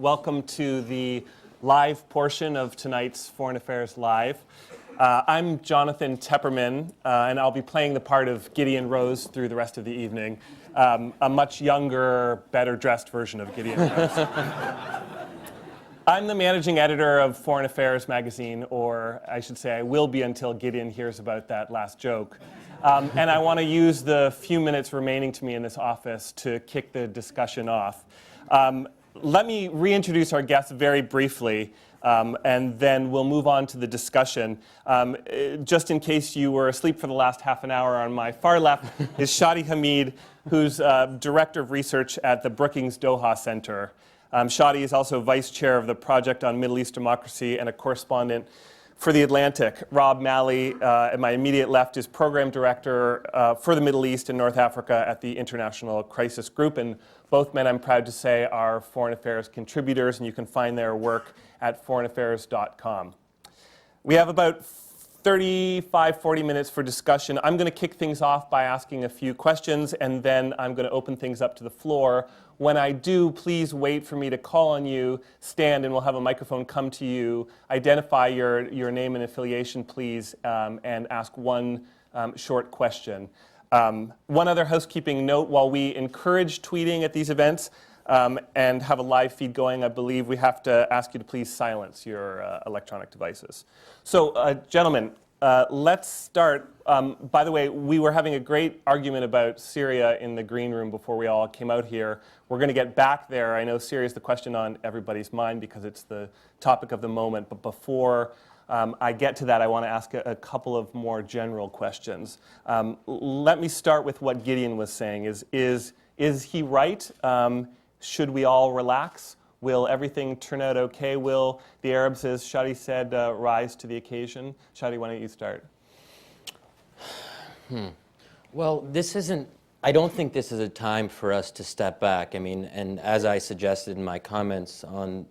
Welcome to the live portion of tonight's Foreign Affairs Live. I'm Jonathan Tepperman, and I'll be playing the part of Gideon Rose through the rest of the evening. A much younger, better-dressed version of Gideon Rose. I'm the managing editor of Foreign Affairs magazine, or I should say I will be until Gideon hears about that last joke. And I want to use the few minutes remaining to me in this office to kick the discussion off. Let me reintroduce our guests very briefly, and then we'll move on to the discussion. Just in case you were asleep for the last half an hour, on my far left is Shadi Hamid, who's Director of Research at the Brookings Doha Center. Shadi is also Vice Chair of the Project on Middle East Democracy and a correspondent for The Atlantic. Rob Malley, at my immediate left, is Program Director for the Middle East and North Africa at the International Crisis Group. And both men, I'm proud to say, are Foreign Affairs contributors, and you can find their work at foreignaffairs.com. We have about 40 minutes for discussion. I'm going to kick things off by asking a few questions, and then I'm going to open things up to the floor. When I do, please wait for me to call on you, stand, and we'll have a microphone come to you. Identify your name and affiliation, please, and ask one short question. One other housekeeping note: while we encourage tweeting at these events and have a live feed going, I believe we have to ask you to please silence your electronic devices. So, gentlemen, let's start. By the way, we were having a great argument about Syria in the green room before we all came out here. We're going to get back there. I know Syria is the question on everybody's mind because it's the topic of the moment. But before I get to that, I want to ask a couple of more general questions. Let me start with what Gideon was saying. Is he right? Should we all relax? Will everything turn out okay? Will the Arabs, as Shadi said, rise to the occasion? Shadi, why don't you start? Well, I don't think this is a time for us to step back. I mean, and as I suggested in my comments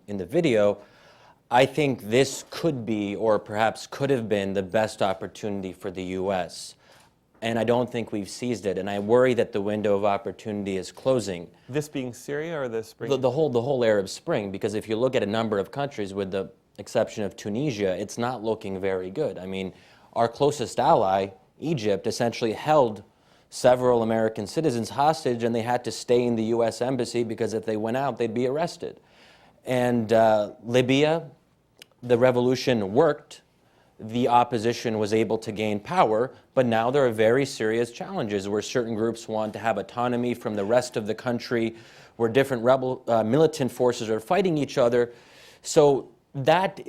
in the video, I think this could be, or perhaps could have been, the best opportunity for the U.S. And I don't think we've seized it. And I worry that the window of opportunity is closing. This being Syria or the spring? The whole Arab Spring, because if you look at a number of countries, with the exception of Tunisia, it's not looking very good. I mean, our closest ally, Egypt, essentially held several American citizens hostage, and they had to stay in the U.S. embassy because if they went out, they'd be arrested. And Libya, the revolution worked. The opposition was able to gain power, but now there are very serious challenges where certain groups want to have autonomy from the rest of the country, where different militant forces are fighting each other. So that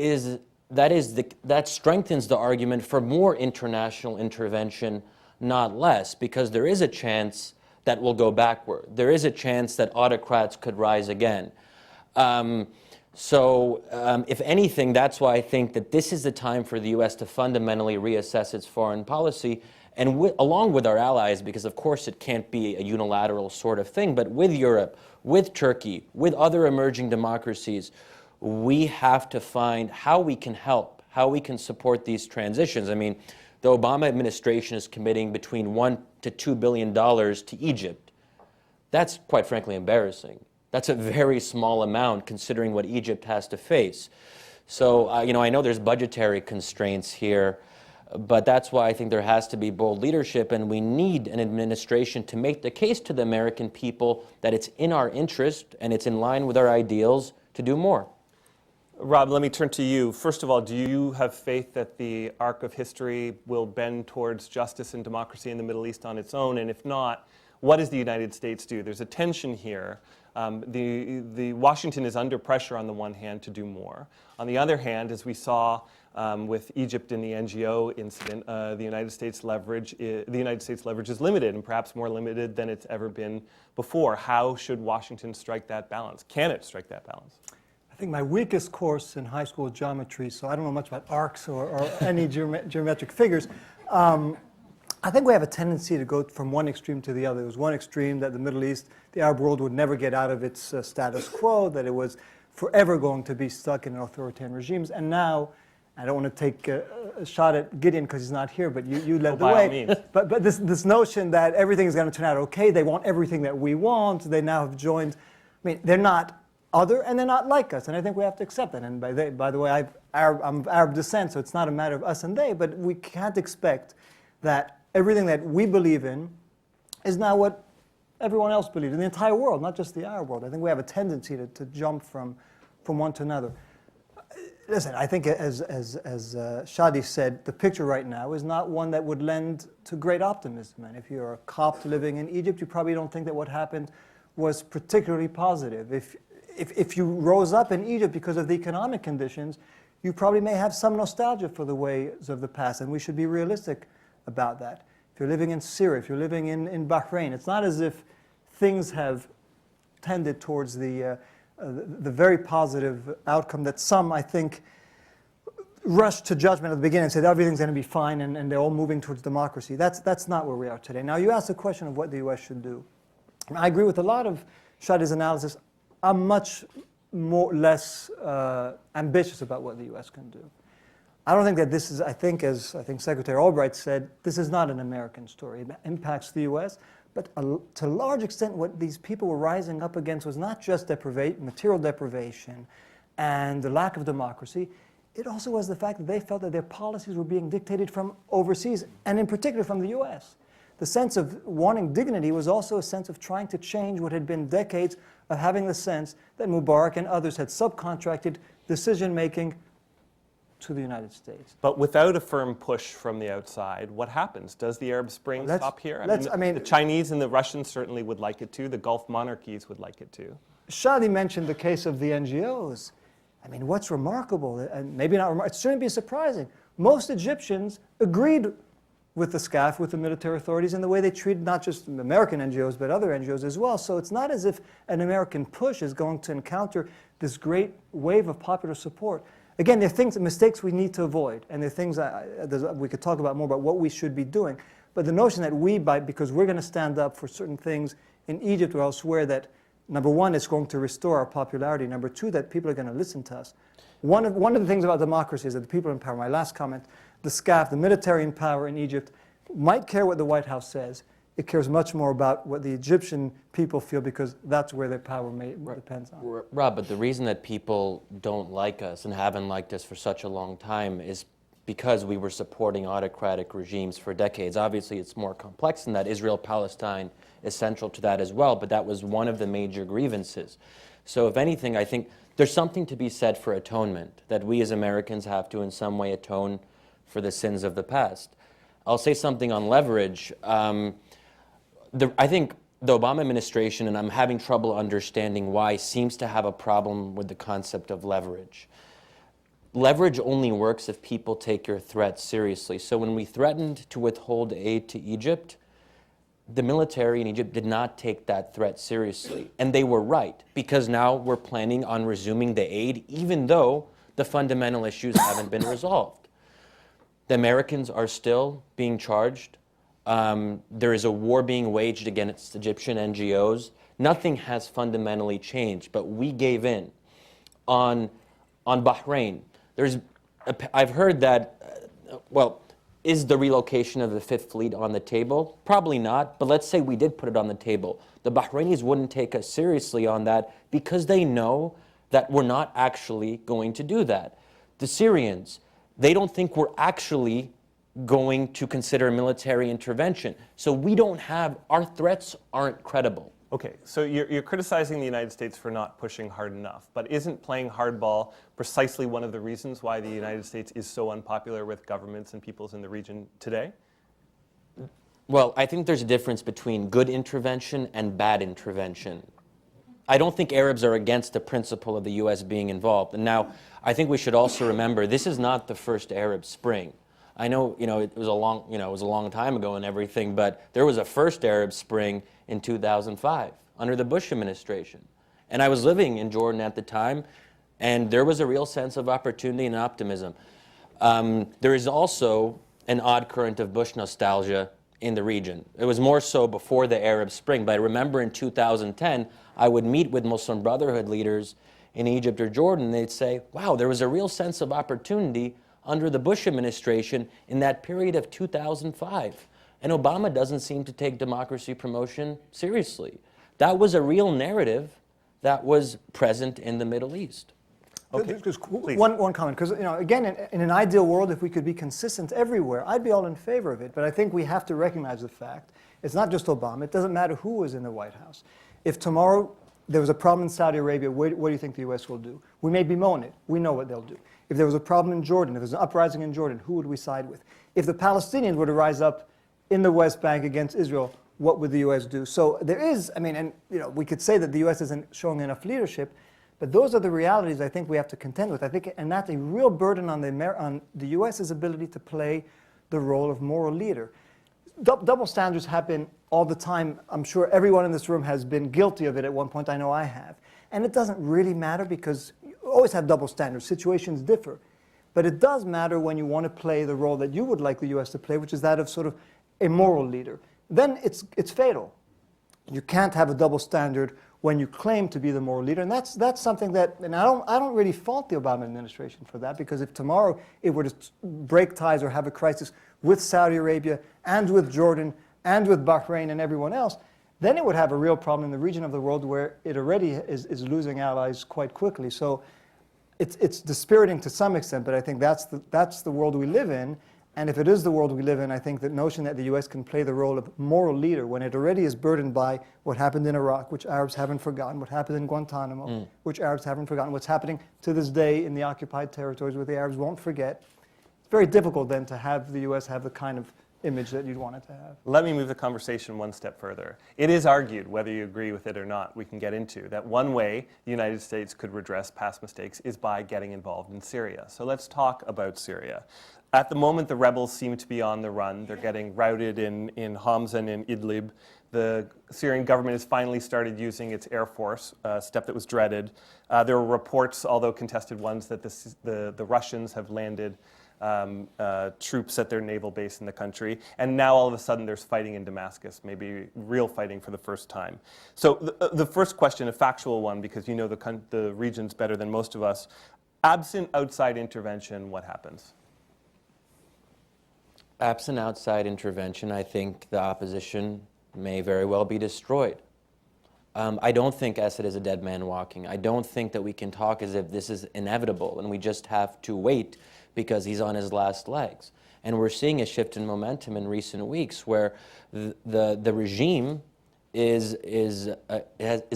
strengthens the argument for more international intervention, not less, because there is a chance that we'll go backward. There is a chance that autocrats could rise again. If anything, that's why I think that this is the time for the U.S. to fundamentally reassess its foreign policy, and along with our allies, because of course it can't be a unilateral sort of thing, but with Europe, with Turkey, with other emerging democracies, we have to find how we can help, how we can support these transitions. I mean, the Obama administration is committing between $1 to $2 billion to Egypt. That's quite frankly embarrassing. That's a very small amount considering what Egypt has to face. So, I know there's budgetary constraints here, but that's why I think there has to be bold leadership, and we need an administration to make the case to the American people that it's in our interest and it's in line with our ideals to do more. Rob, let me turn to you. First of all, do you have faith that the arc of history will bend towards justice and democracy in the Middle East on its own? And if not, what does the United States do? There's a tension here. The Washington is under pressure on the one hand to do more. On the other hand, as we saw with Egypt in the NGO incident, the United States leverage is limited, and perhaps more limited than it's ever been before. How should Washington strike that balance? Can it strike that balance? I think my weakest course in high school is geometry, so I don't know much about arcs or any geometric figures. I think we have a tendency to go from one extreme to the other. There was one extreme that the Middle East, the Arab world, would never get out of its status quo, that it was forever going to be stuck in authoritarian regimes. And now, I don't want to take a shot at Gideon because he's not here, but you led the way. By all means. But this notion that everything is going to turn out okay, they want everything that we want, they now have joined. I mean, they're not other, and they're not like us, and I think we have to accept that. And by the way, I'm of Arab descent, so it's not a matter of us and they, but we can't expect that everything that we believe in is now what everyone else believes in the entire world, not just the Arab world. I think we have a tendency to jump from one to another. Listen, I think as Shadi said, the picture right now is not one that would lend to great optimism. And if you're a Copt living in Egypt, you probably don't think that what happened was particularly positive. If you rose up in Egypt because of the economic conditions, you probably may have some nostalgia for the ways of the past, and we should be realistic about that. If you're living in Syria, if you're living in Bahrain, it's not as if things have tended towards the very positive outcome that some, I think, rushed to judgment at the beginning and said everything's going to be fine and they're all moving towards democracy. That's not where we are today. Now, you asked the question of what the U.S. should do. I agree with a lot of Shadi's analysis. I'm much less ambitious about what the U.S. can do. I don't think that this is, as Secretary Albright said, this is not an American story. It impacts the U.S., but to a large extent what these people were rising up against was not just material deprivation and the lack of democracy. It also was the fact that they felt that their policies were being dictated from overseas, and in particular from the U.S. The sense of wanting dignity was also a sense of trying to change what had been decades of having the sense that Mubarak and others had subcontracted decision-making to the United States. But without a firm push from the outside, what happens? Does the Arab Spring stop here? The Chinese and the Russians certainly would like it to. The Gulf monarchies would like it to. Shadi mentioned the case of the NGOs. I mean, what's remarkable, and maybe not remarkable, it shouldn't be surprising. Most Egyptians agreed with the SCAF, with the military authorities, in the way they treated not just American NGOs, but other NGOs as well. So it's not as if an American push is going to encounter this great wave of popular support. Again, there are mistakes we need to avoid, and there are things we could talk about more about what we should be doing. But the notion that because we're going to stand up for certain things in Egypt or elsewhere, that number one, it's going to restore our popularity. Number two, that people are going to listen to us. One of the things about democracy is that the people in power, my last comment, the SCAF, the military in power in Egypt, might care what the White House says. It cares much more about what the Egyptian people feel, because that's where their power depends on. Rob, but the reason that people don't like us and haven't liked us for such a long time is because we were supporting autocratic regimes for decades. Obviously, it's more complex than that. Israel-Palestine is central to that as well, but that was one of the major grievances. So if anything, I think there's something to be said for atonement, that we as Americans have to in some way atone for the sins of the past. I'll say something on leverage. I think the Obama administration, and I'm having trouble understanding why, seems to have a problem with the concept of leverage. Leverage only works if people take your threats seriously. So when we threatened to withhold aid to Egypt, the military in Egypt did not take that threat seriously. And they were right, because now we're planning on resuming the aid, even though the fundamental issues haven't been resolved. The Americans are still being charged. There is a war being waged against Egyptian NGOs. Nothing has fundamentally changed, but we gave in. On Bahrain, I've heard that, is the relocation of the Fifth Fleet on the table? Probably not, but let's say we did put it on the table. The Bahrainis wouldn't take us seriously on that because they know that we're not actually going to do that. The Syrians, they don't think we're actually going to consider military intervention. So our threats aren't credible. Okay, so you're criticizing the United States for not pushing hard enough, but isn't playing hardball precisely one of the reasons why the United States is so unpopular with governments and peoples in the region today? Well, I think there's a difference between good intervention and bad intervention. I don't think Arabs are against the principle of the U.S. being involved. And now, I think we should also remember, this is not the first Arab Spring. I know, it was a long time ago and everything, but there was a first Arab Spring in 2005 under the Bush administration. And I was living in Jordan at the time, and there was a real sense of opportunity and optimism. There is also an odd current of Bush nostalgia in the region. It was more so before the Arab Spring, but I remember in 2010, I would meet with Muslim Brotherhood leaders in Egypt or Jordan, and they'd say, wow, there was a real sense of opportunity under the Bush administration in that period of 2005. And Obama doesn't seem to take democracy promotion seriously. That was a real narrative that was present in the Middle East. Okay, Just please. one comment, because again, in an ideal world, if we could be consistent everywhere, I'd be all in favor of it. But I think we have to recognize the fact it's not just Obama. It doesn't matter who is in the White House. If tomorrow there was a problem in Saudi Arabia, what do you think the U.S. will do? We may bemoan it. We know what they'll do. If there was a problem in Jordan, if there's an uprising in Jordan, who would we side with? If the Palestinians were to rise up in the West Bank against Israel, what would the U.S. do? So there is, and we could say that the U.S. isn't showing enough leadership, but those are the realities I think we have to contend with. I think, and that's a real burden on the U.S.'s ability to play the role of moral leader. Double standards happen all the time. I'm sure everyone in this room has been guilty of it at one point. I know I have. And it doesn't really matter because you always have double standards. Situations differ. But it does matter when you want to play the role that you would like the U.S. to play, which is that of sort of a moral leader. Then it's fatal. You can't have a double standard when you claim to be the moral leader. And that's something that, and I don't really fault the Obama administration for that, because if tomorrow it were to break ties or have a crisis with Saudi Arabia and with Jordan and with Bahrain and everyone else, then it would have a real problem in the region of the world where it already is losing allies quite quickly. So it's dispiriting to some extent, but I think that's the world we live in. And if it is the world we live in, I think the notion that the U.S. can play the role of moral leader when it already is burdened by what happened in Iraq, which Arabs haven't forgotten, what happened in Guantanamo, which Arabs haven't forgotten, what's happening to this day in the occupied territories where the Arabs won't forget. It's very difficult then to have the U.S. have the kind of image that you'd want it to have. Let me move the conversation one step further. It is argued, whether you agree with it or not, we can get into, that one way the United States could redress past mistakes is by getting involved in Syria. So let's talk about Syria. At the moment, the rebels seem to be on the run. They're getting routed in Homs and in Idlib. The Syrian government has finally started using its air force, a step that was dreaded. There were reports, although contested ones, that the Russians have landed troops at their naval base in the country. And now all of a sudden there's fighting in Damascus, maybe real fighting for the first time. So the first question, a factual one, because you know the regions better than most of us, absent outside intervention, what happens? Absent outside intervention, I think the opposition may very well be destroyed. I don't think Assad is a dead man walking. I don't think that we can talk as if this is inevitable and we just have to wait because he's on his last legs. And we're seeing a shift in momentum in recent weeks where the regime has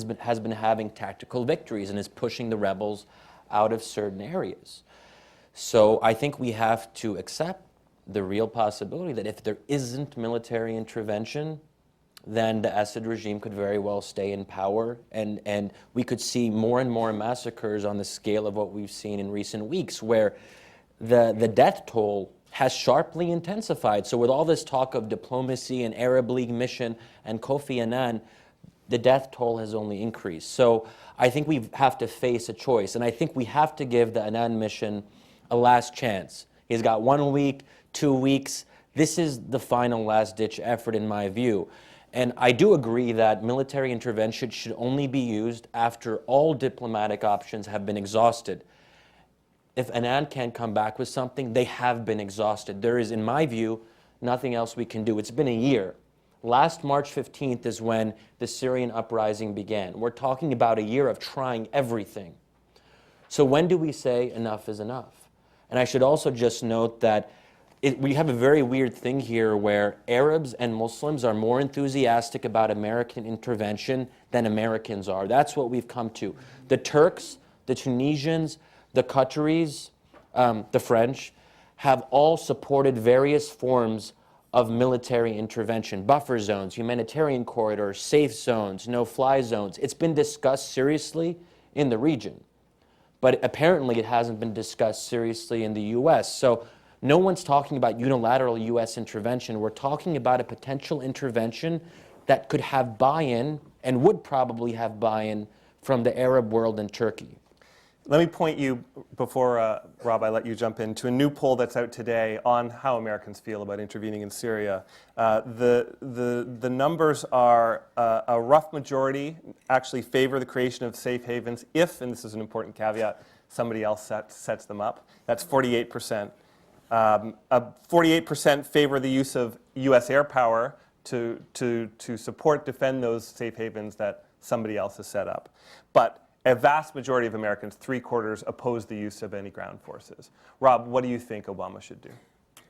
been having tactical victories and is pushing the rebels out of certain areas. So I think we have to accept the real possibility that if there isn't military intervention, then the Assad regime could very well stay in power, and we could see more and more massacres on the scale of what we've seen in recent weeks, where the death toll has sharply intensified. So with all this talk of diplomacy and Arab League mission and Kofi Annan, the death toll has only increased. So I think we have to face a choice, and I think we have to give the Annan mission a last chance. He's got 1 week, 2 weeks. This is the final last-ditch effort in my view. And I do agree that military intervention should only be used after all diplomatic options have been exhausted. If Annan can't come back with something, they have been exhausted. There is, in my view, nothing else we can do. It's been a year. Last March 15th is when the Syrian uprising began. We're talking about a year of trying everything. So when do we say enough is enough? And I should also just note that we have a very weird thing here where Arabs and Muslims are more enthusiastic about American intervention than Americans are. That's what we've come to. The Turks, the Tunisians, the Qataris, the French, have all supported various forms of military intervention, buffer zones, humanitarian corridors, safe zones, no-fly zones. It's been discussed seriously in the region, but apparently it hasn't been discussed seriously in the U.S. So no one's talking about unilateral U.S. intervention. We're talking about a potential intervention that could have buy-in and would probably have buy-in from the Arab world and Turkey. Let me point you, before Rob, I let you jump in, to a new poll that's out today on how Americans feel about intervening in Syria. The numbers are a rough majority actually favor the creation of safe havens if, and this is an important caveat, somebody else sets them up. That's 48%. 48% favor the use of U.S. air power to support, defend those safe havens that somebody else has set up. But a vast majority of Americans, 3/4, oppose the use of any ground forces. Rob, what do you think Obama should do?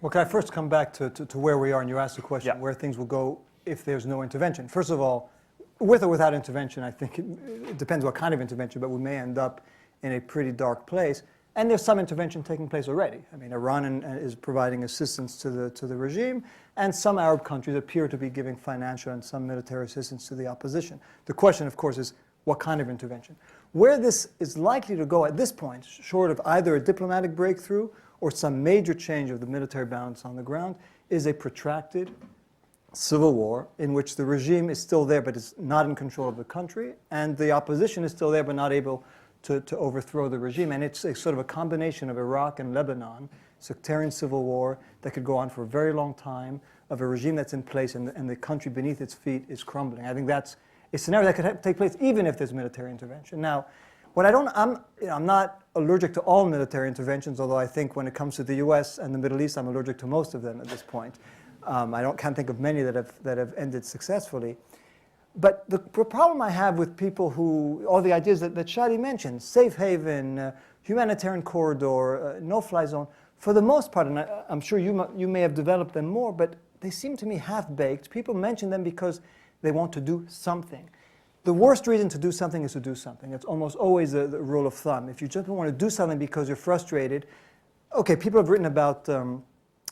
Well, can I first come back to where we are, and you asked the question, Yeah. where things will go if there's no intervention. First of all, with or without intervention, I think it depends what kind of intervention, but we may end up in a pretty dark place. And there's some intervention taking place already. I mean, Iran is providing assistance to the regime, and some Arab countries appear to be giving financial and some military assistance to the opposition. The question, of course, is what kind of intervention? Where this is likely to go at this point, short of either a diplomatic breakthrough or some major change of the military balance on the ground, is a protracted civil war in which the regime is still there but is not in control of the country, and the opposition is still there but not able to overthrow the regime. And it's a sort of a combination of Iraq and Lebanon, sectarian civil war that could go on for a very long time, of a regime that's in place and the country beneath its feet is crumbling. I think that's a scenario that could take place even if there's military intervention. Now, I'm not allergic to all military interventions, although I think when it comes to the U.S. and the Middle East, I'm allergic to most of them at this point. Can't think of many that have ended successfully. But the problem I have with people all the ideas that Shadi mentioned, safe haven, humanitarian corridor, no-fly zone, for the most part, and I'm sure you may have developed them more, but they seem to me half-baked. People mention them because they want to do something. The worst reason to do something is to do something. It's almost always the rule of thumb. If you just want to do something because you're frustrated, okay, people have written about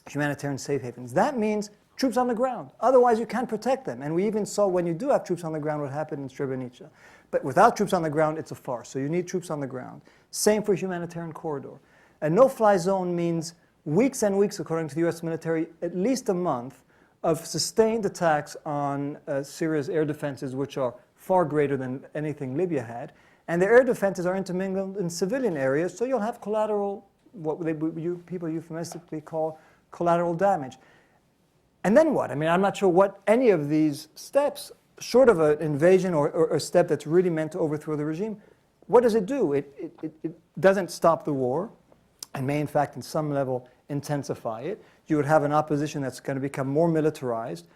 humanitarian safe havens. That means troops on the ground. Otherwise, you can't protect them. And we even saw when you do have troops on the ground what happened in Srebrenica. But without troops on the ground, it's a farce. So you need troops on the ground. Same for humanitarian corridor. A no-fly zone means weeks and weeks, according to the U.S. military, at least a month of sustained attacks on Syria's air defenses, which are far greater than anything Libya had. And the air defenses are intermingled in civilian areas, so you'll have collateral, people euphemistically call collateral damage. And then what? I mean, I'm not sure what any of these steps, short of an invasion or a step that's really meant to overthrow the regime, what does it do? It doesn't stop the war and may, in fact, in some level, intensify it. You would have an opposition that's going to become more militarized,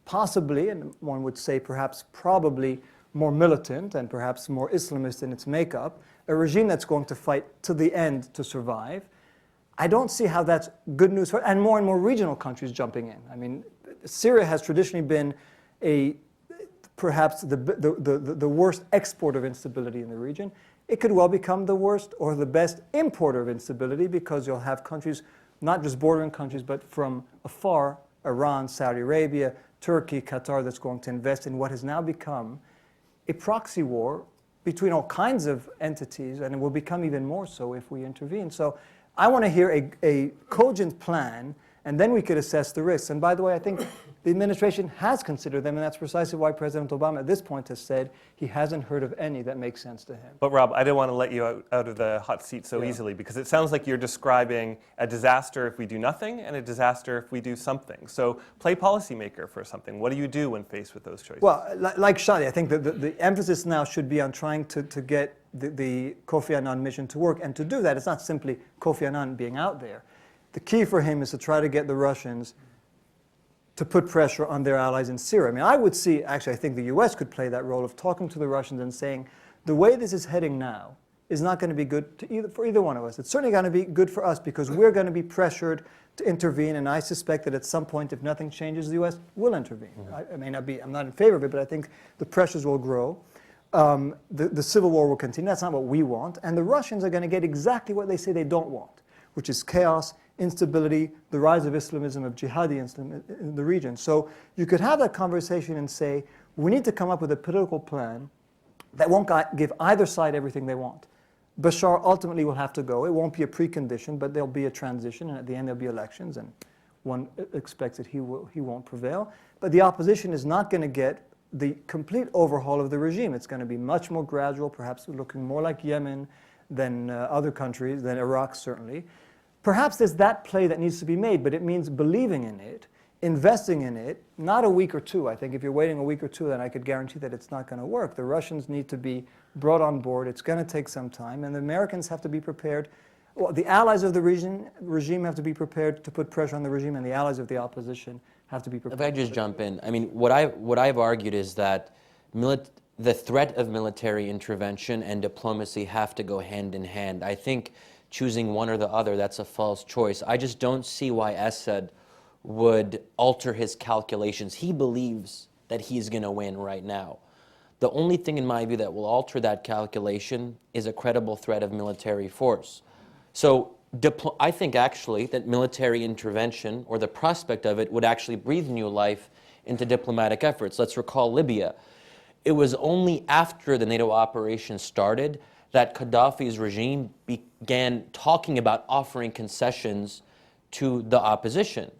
possibly, and one would say perhaps probably more militant and perhaps more Islamist in its makeup, a regime that's going to fight to the end to survive. I don't see how that's good news and more regional countries jumping in. I mean, Syria has traditionally been perhaps the worst exporter of instability in the region. It could well become the worst or the best importer of instability because you'll have countries, not just bordering countries, but from afar, Iran, Saudi Arabia, Turkey, Qatar, that's going to invest in what has now become a proxy war between all kinds of entities, and it will become even more so if we intervene. So I want to hear a cogent plan, and then we could assess the risks. And by the way, I think the administration has considered them, and that's precisely why President Obama at this point has said he hasn't heard of any that make sense to him. But Rob, I didn't want to let you out of the hot seat so easily, because it sounds like you're describing a disaster if we do nothing and a disaster if we do something. So play policymaker for something. What do you do when faced with those choices? Well, like Shadi, I think that the emphasis now should be on trying to get the Kofi Annan mission to work. And to do that, it's not simply Kofi Annan being out there. The key for him is to try to get the Russians to put pressure on their allies in Syria. I mean, I would see, actually, I think the U.S. could play that role of talking to the Russians and saying, the way this is heading now is not going to be good for either one of us. It's certainly going to be good for us because we're going to be pressured to intervene, and I suspect that at some point, if nothing changes, the U.S. will intervene. Mm-hmm. I may not be, I'm not in favor of it, but I think the pressures will grow. The civil war will continue. That's not what we want. And the Russians are going to get exactly what they say they don't want, which is chaos, instability, the rise of Islamism, of jihadi Islam in the region. So you could have that conversation and say, we need to come up with a political plan that won't give either side everything they want. Bashar ultimately will have to go. It won't be a precondition, but there'll be a transition, and at the end there'll be elections, and one expects that he won't prevail. But the opposition is not going to get the complete overhaul of the regime. It's going to be much more gradual, perhaps looking more like Yemen than other countries, than Iraq certainly. Perhaps there's that play that needs to be made, but it means believing in it, investing in it, not a week or two. I think if you're waiting a week or two, then I could guarantee that it's not going to work. The Russians need to be brought on board. It's going to take some time, and the Americans have to be prepared. Well, the allies of the regime have to be prepared to put pressure on the regime, and the allies of the opposition have to be prepared. If I just jump in, I mean, what I've argued is that the threat of military intervention and diplomacy have to go hand in hand. I think choosing one or the other, that's a false choice. I just don't see why Assad would alter his calculations. He believes that he's going to win right now. The only thing in my view that will alter that calculation is a credible threat of military force. So I think actually that military intervention, or the prospect of it, would actually breathe new life into diplomatic efforts. Let's recall Libya. It was only after the NATO operation started that Gaddafi's regime began talking about offering concessions to the opposition.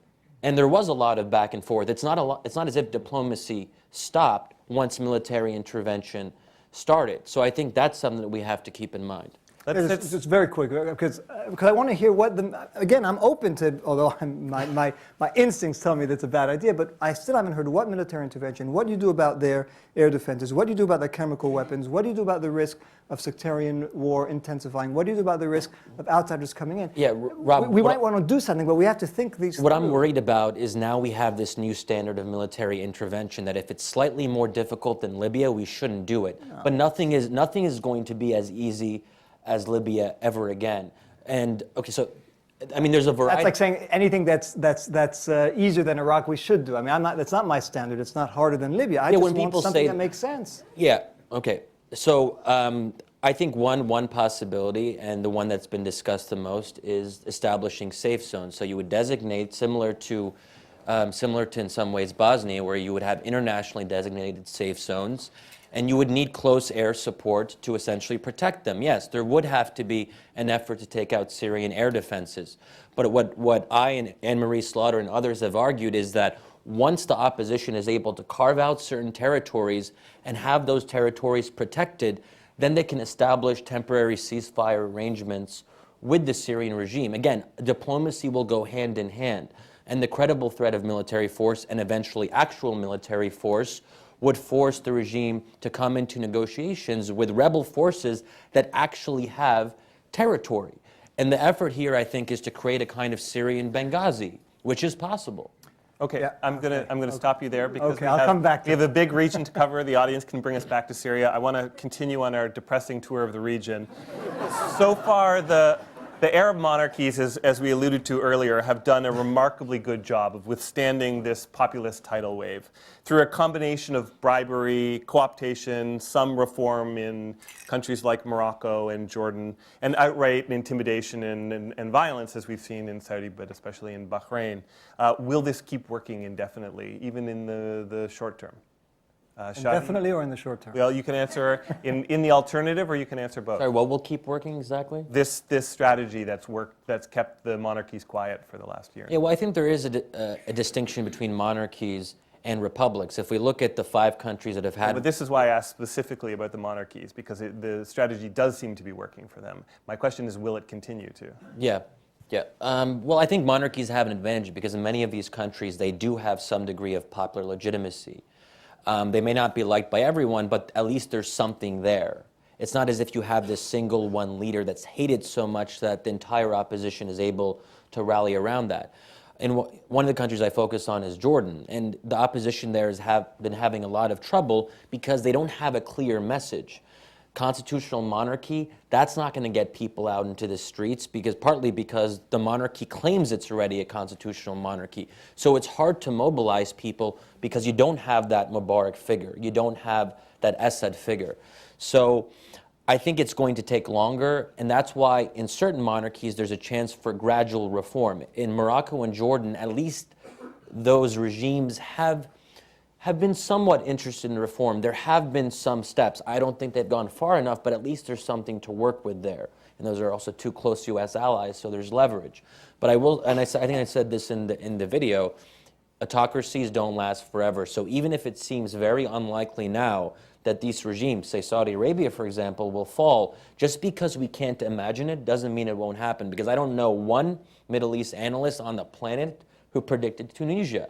And there was a lot of back and forth. It's not as if diplomacy stopped once military intervention started. So I think that's something that we have to keep in mind. It's very quick, because I want to hear what again, I'm open to, although my instincts tell me that's a bad idea, but I still haven't heard what military intervention, what do you do about their air defenses, what do you do about their chemical weapons, what do you do about the risk of sectarian war intensifying, what do you do about the risk of outsiders coming in? Yeah, Rob, we might want to do something, but we have to think these through. What I'm worried about is now we have this new standard of military intervention that if it's slightly more difficult than Libya, we shouldn't do it. No. But nothing is going to be as easy as Libya ever again. And okay, so I mean, there's a variety. That's like saying anything that's easier than Iraq we should do. I mean, that's not my standard. It's not harder than Libya. I just want something that makes sense. Yeah. Okay. So I think one possibility, and the one that's been discussed the most, is establishing safe zones. So you would designate similar to in some ways Bosnia, where you would have internationally designated safe zones. And you would need close air support to essentially protect them. Yes, there would have to be an effort to take out Syrian air defenses. But what I and Anne-Marie Slaughter and others have argued is that once the opposition is able to carve out certain territories and have those territories protected, then they can establish temporary ceasefire arrangements with the Syrian regime. Again, diplomacy will go hand in hand. And the credible threat of military force, and eventually actual military force, would force the regime to come into negotiations with rebel forces that actually have territory. And the effort here, I think, is to create a kind of Syrian Benghazi, which is possible. Okay, yeah. I'm gonna stop you there because I'll come back to we have a big region to cover. The audience can bring us back to Syria. I want to continue on our depressing tour of the region. So far, the Arab monarchies, as we alluded to earlier, have done a remarkably good job of withstanding this populist tidal wave through a combination of bribery, co-optation, some reform in countries like Morocco and Jordan, and outright intimidation and violence, as we've seen in Saudi, but especially in Bahrain. Will this keep working indefinitely, even in the short term? Definitely, or in the short term? Well, you can answer in the alternative, or you can answer both. Sorry, what will keep working exactly? This strategy that's kept the monarchies quiet for the last year. Yeah, well, I think there is a distinction between monarchies and republics. If we look at the 5 countries that have had... Yeah, but this is why I asked specifically about the monarchies, because the strategy does seem to be working for them. My question is, will it continue to? Yeah. Yeah. Well, I think monarchies have an advantage because in many of these countries, they do have some degree of popular legitimacy. They may not be liked by everyone, but at least there's something there. It's not as if you have this single one leader that's hated so much that the entire opposition is able to rally around that. And one of the countries I focus on is Jordan, and the opposition there has been having a lot of trouble because they don't have a clear message. Constitutional monarchy, that's not going to get people out into the streets partly because the monarchy claims it's already a constitutional monarchy. So it's hard to mobilize people because you don't have that Mubarak figure. You don't have that Assad figure. So I think it's going to take longer, and that's why in certain monarchies there's a chance for gradual reform. In Morocco and Jordan, at least those regimes have been somewhat interested in reform. There have been some steps. I don't think they've gone far enough, but at least there's something to work with there. And those are also 2 close U.S. allies, so there's leverage. But I will, and I think I said this in the video, autocracies don't last forever. So even if it seems very unlikely now that these regimes, say Saudi Arabia, for example, will fall, just because we can't imagine it doesn't mean it won't happen. Because I don't know one Middle East analyst on the planet who predicted Tunisia.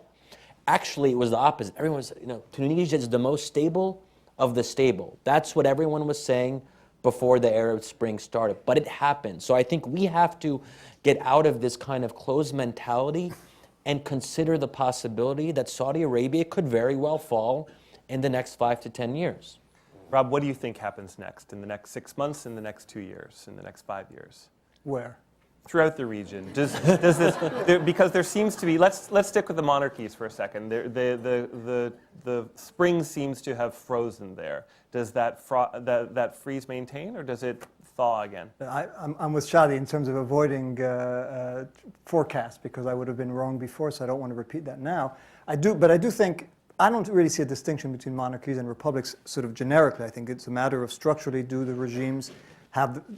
Actually, it was the opposite. Everyone was, Tunisia is the most stable of the stable. That's what everyone was saying before the Arab Spring started. But it happened. So I think we have to get out of this kind of closed mentality and consider the possibility that Saudi Arabia could very well fall in the next 5 to 10 years. Rob, what do you think happens next in the next 6 months, in the next 2 years, in the next 5 years? Where? Throughout the region, does this because there seems to be, let's stick with the monarchies for a second. The spring seems to have frozen there. Does that freeze maintain, or does it thaw again? I'm with Shadi in terms of avoiding forecasts, because I would have been wrong before, so I don't want to repeat that now. But I do think, I don't really see a distinction between monarchies and republics sort of generically. I think it's a matter of structurally, do the regimes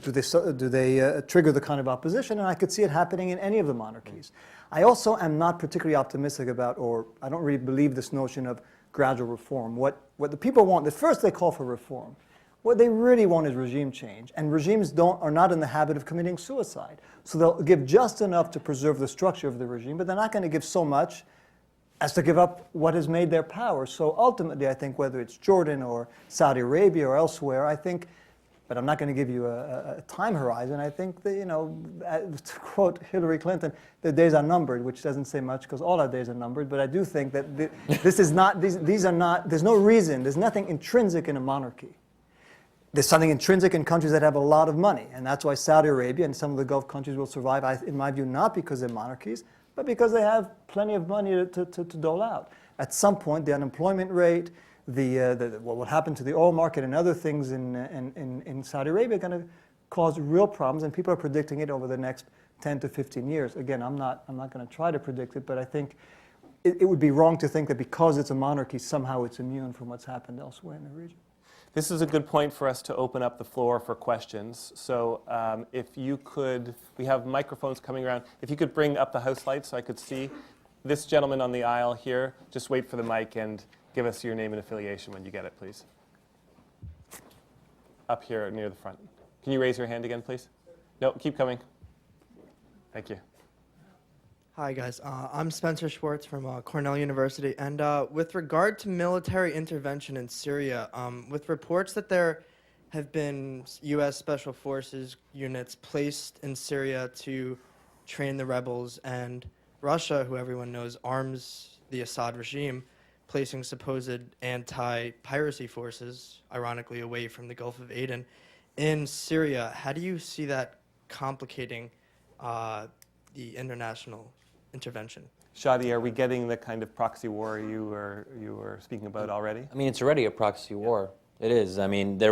do they trigger the kind of opposition? And I could see it happening in any of the monarchies. I also am not particularly optimistic about, or I don't really believe this notion of gradual reform. What the people want, at first they call for reform. What they really want is regime change. And regimes are not in the habit of committing suicide. So they'll give just enough to preserve the structure of the regime, but they're not going to give so much as to give up what has made their power. So ultimately, I think whether it's Jordan or Saudi Arabia or elsewhere, I think, but I'm not going to give you a time horizon. I think that, to quote Hillary Clinton, the days are numbered, which doesn't say much because all our days are numbered. But I do think that this is not, these are not, there's no reason, there's nothing intrinsic in a monarchy. There's something intrinsic in countries that have a lot of money. And that's why Saudi Arabia and some of the Gulf countries will survive, in my view, not because they're monarchies, but because they have plenty of money to dole out. At some point, the unemployment rate, what will happen to the oil market and other things in Saudi Arabia are going to cause real problems, and people are predicting it over the next 10 to 15 years. Again, I'm not going to try to predict it, but I think it would be wrong to think that because it's a monarchy, somehow it's immune from what's happened elsewhere in the region. This is a good point for us to open up the floor for questions. So if you could, we have microphones coming around. If you could bring up the house lights so I could see. This gentleman on the aisle here, just wait for the mic and give us your name and affiliation when you get it, please. Up here near the front. Can you raise your hand again, please? No, keep coming. Thank you. Hi, guys. I'm Spencer Schwartz from Cornell University. And with regard to military intervention in Syria, with reports that there have been U.S. Special Forces units placed in Syria to train the rebels, and Russia, who everyone knows arms the Assad regime, placing supposed anti-piracy forces, ironically away from the Gulf of Aden, in Syria. How do you see that complicating the international intervention? Shadi, are we getting the kind of proxy war you were speaking about already? I mean, it's already a proxy war. It is. I mean, the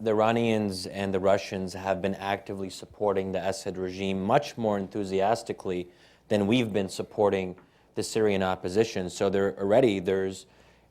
Iranians and the Russians have been actively supporting the Assad regime much more enthusiastically than we've been supporting the Syrian opposition. So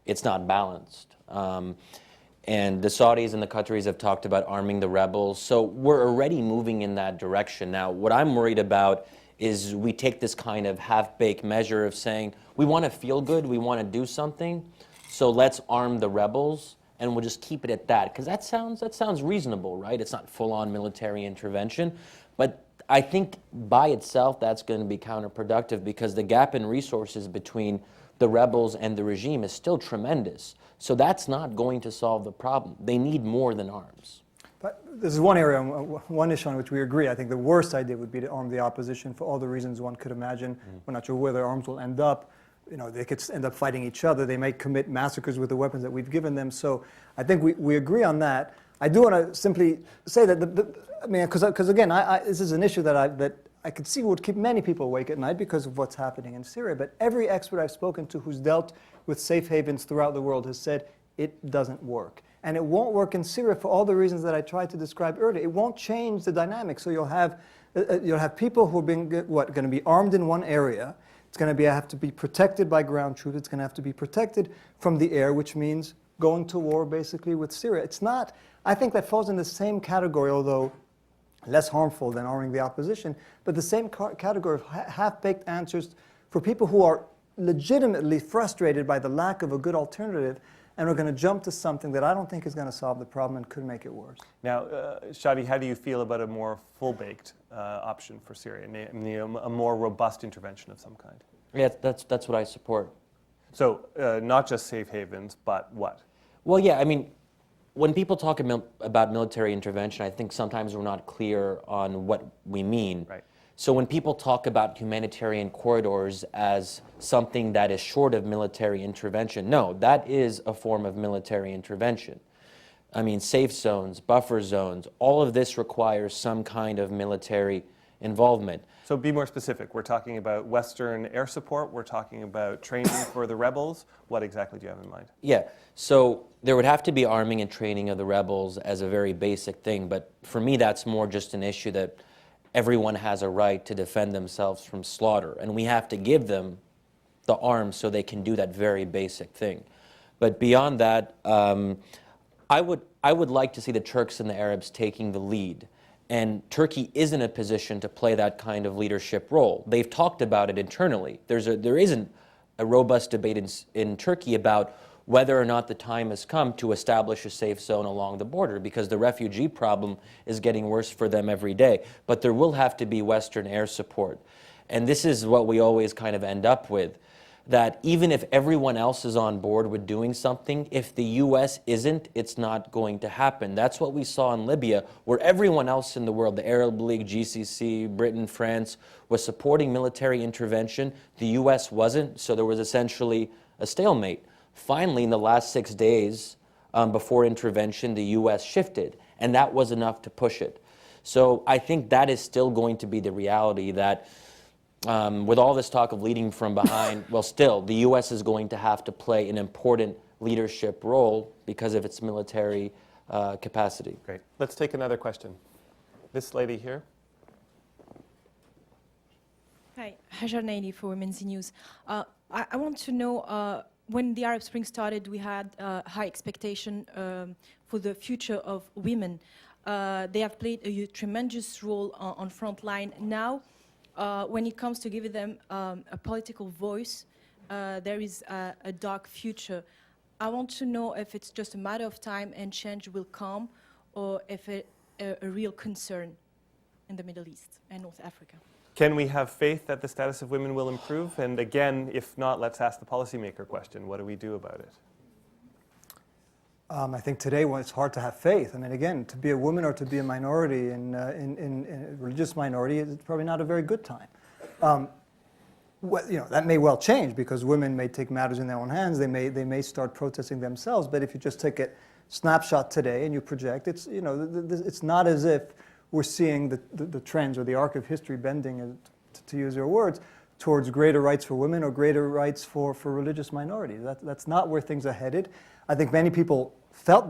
it's not balanced. And the Saudis and the Qataris have talked about arming the rebels. So we're already moving in that direction. Now, what I'm worried about is we take this kind of half-baked measure of saying, we want to feel good, we want to do something, so let's arm the rebels, and we'll just keep it at that. Because that sounds reasonable, right? It's not full-on military intervention. But I think by itself, that's going to be counterproductive, because the gap in resources between the rebels and the regime is still tremendous. So that's not going to solve the problem. They need more than arms. But this is one area, one issue on which we agree. I think the worst idea would be to arm the opposition for all the reasons one could imagine. We're not sure where their arms will end up. They could end up fighting each other. They might commit massacres with the weapons that we've given them. So I think we agree on that. I do want to simply say that, because again, this is an issue that I could see would keep many people awake at night because of what's happening in Syria. But every expert I've spoken to who's dealt with safe havens throughout the world has said it doesn't work. And it won't work in Syria for all the reasons that I tried to describe earlier. It won't change the dynamic. So you'll have people who are going to be armed in one area. It's going to have to be protected by ground troops. It's going to have to be protected from the air, which means going to war basically with Syria. It's not. I think that falls in the same category, although less harmful than arming the opposition, but the same category of half-baked answers for people who are legitimately frustrated by the lack of a good alternative, and we're going to jump to something that I don't think is going to solve the problem and could make it worse. Now, Shadi, how do you feel about a more full-baked option for Syria, a more robust intervention of some kind? Yeah, that's what I support. So not just safe havens, but what? Well, yeah, I mean, when people talk about military intervention, I think sometimes we're not clear on what we mean. Right. So when people talk about humanitarian corridors as something that is short of military intervention, no, that is a form of military intervention. I mean, safe zones, buffer zones, all of this requires some kind of military involvement. So be more specific. We're talking about Western air support. We're talking about training for the rebels. What exactly do you have in mind? Yeah, so there would have to be arming and training of the rebels as a very basic thing, but for me that's more just an issue that everyone has a right to defend themselves from slaughter, and we have to give them the arms so they can do that very basic thing. But beyond that, I would like to see the Turks and the Arabs taking the lead. And Turkey is in a position to play that kind of leadership role. They've talked about it internally. There isn't a robust debate in Turkey about whether or not the time has come to establish a safe zone along the border, because the refugee problem is getting worse for them every day. But there will have to be Western air support. And this is what we always kind of end up with, that even if everyone else is on board with doing something, if the U.S. isn't, it's not going to happen. That's what we saw in Libya, where everyone else in the world, the Arab League, GCC, Britain, France, was supporting military intervention. The U.S. wasn't, so there was essentially a stalemate. Finally, in the last 6 days before intervention, the U.S. shifted, and that was enough to push it. So I think that is still going to be the reality, that with all this talk of leading from behind, well, still, the U.S. is going to have to play an important leadership role because of its military capacity. Great. Let's take another question. This lady here. Hi, Hajar Naili for Women's News. I want to know, when the Arab Spring started, we had high expectation for the future of women. They have played a tremendous role on front line. Now, when it comes to giving them a political voice, there is a dark future. I want to know if it's just a matter of time and change will come, or if it's a real concern in the Middle East and North Africa. Can we have faith that the status of women will improve? And again, if not, let's ask the policymaker question. What do we do about it? I think today, when it's hard to have faith. I mean, again, to be a woman or to be a minority in a religious minority is probably not a very good time. That may well change, because women may take matters in their own hands. They may start protesting themselves. But if you just take a snapshot today and you project, it's not as if we're seeing the trends or the arc of history bending, to use your words, towards greater rights for women or greater rights for religious minorities. That's not where things are headed. I think many people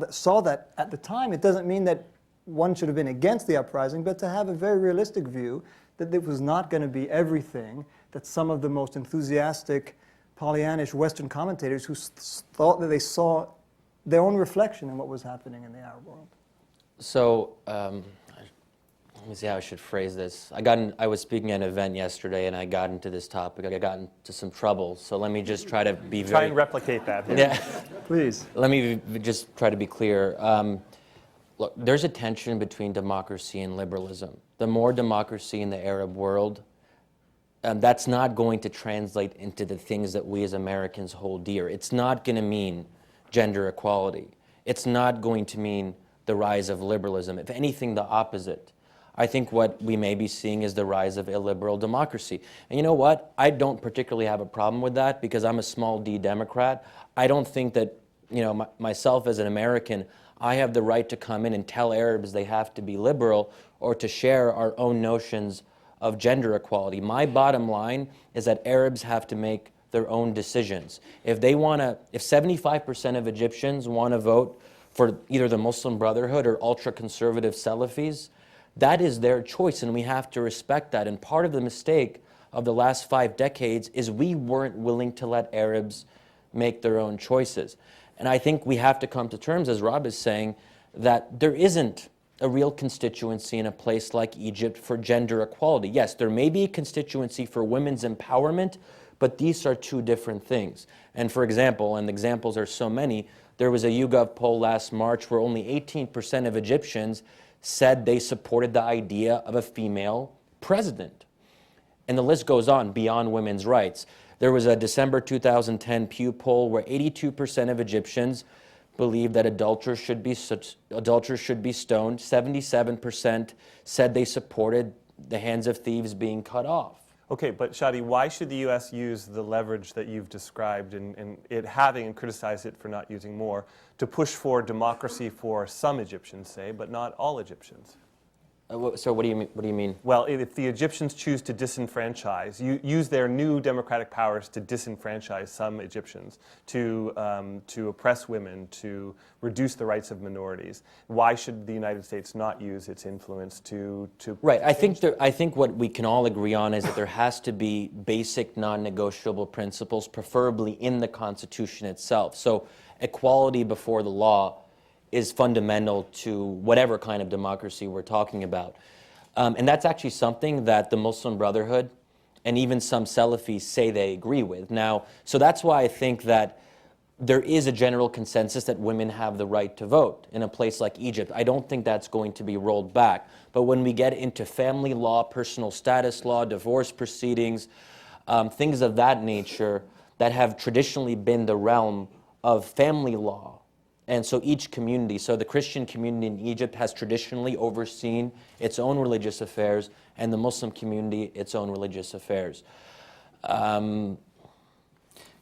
saw that at the time. It doesn't mean that one should have been against the uprising, but to have a very realistic view that it was not going to be everything that some of the most enthusiastic Pollyannish Western commentators who thought that they saw their own reflection in what was happening in the Arab world. So, let me see how I should phrase this. I was speaking at an event yesterday, and I got into this topic. I got into some trouble. So let me just try to be Try and replicate that here. Yeah. Please. Let me just try to be clear. Look, there's a tension between democracy and liberalism. The more democracy in the Arab world, that's not going to translate into the things that we as Americans hold dear. It's not going to mean gender equality. It's not going to mean the rise of liberalism. If anything, the opposite. I think what we may be seeing is the rise of illiberal democracy. And you know what? I don't particularly have a problem with that, because I'm a small d Democrat. I don't think that, myself as an American, I have the right to come in and tell Arabs they have to be liberal, or to share our own notions of gender equality. My bottom line is that Arabs have to make their own decisions. If 75% of Egyptians want to vote for either the Muslim Brotherhood or ultra-conservative Salafis, that is their choice, and we have to respect that. And part of the mistake of the last 5 decades is we weren't willing to let Arabs make their own choices. And I think we have to come to terms, as Rob is saying, that there isn't a real constituency in a place like Egypt for gender equality. Yes, there may be a constituency for women's empowerment, but these are two different things. And for example, and examples are so many, there was a YouGov poll last March where only 18% of Egyptians said they supported the idea of a female president. And the list goes on beyond women's rights. There was a December 2010 Pew poll where 82% of Egyptians believed that adulterers should be stoned. 77% said they supported the hands of thieves being cut off. Okay, but Shadi, why should the U.S. use the leverage that you've described and it having and criticize it for not using more to push for democracy for some Egyptians, say, but not all Egyptians? So what do you mean? What do you mean? Well, if the Egyptians choose to disenfranchise, use their new democratic powers to disenfranchise some Egyptians, to oppress women, to reduce the rights of minorities, why should the United States not use its influence to Right. I think what we can all agree on is that there has to be basic non-negotiable principles, preferably in the Constitution itself. So equality before the law is fundamental to whatever kind of democracy we're talking about. And that's actually something that the Muslim Brotherhood and even some Salafis say they agree with. Now, so that's why I think that there is a general consensus that women have the right to vote in a place like Egypt. I don't think that's going to be rolled back. But when we get into family law, personal status law, divorce proceedings, things of that nature that have traditionally been the realm of family law, and so each community, so the Christian community in Egypt has traditionally overseen its own religious affairs, and the Muslim community its own religious affairs. Yeah,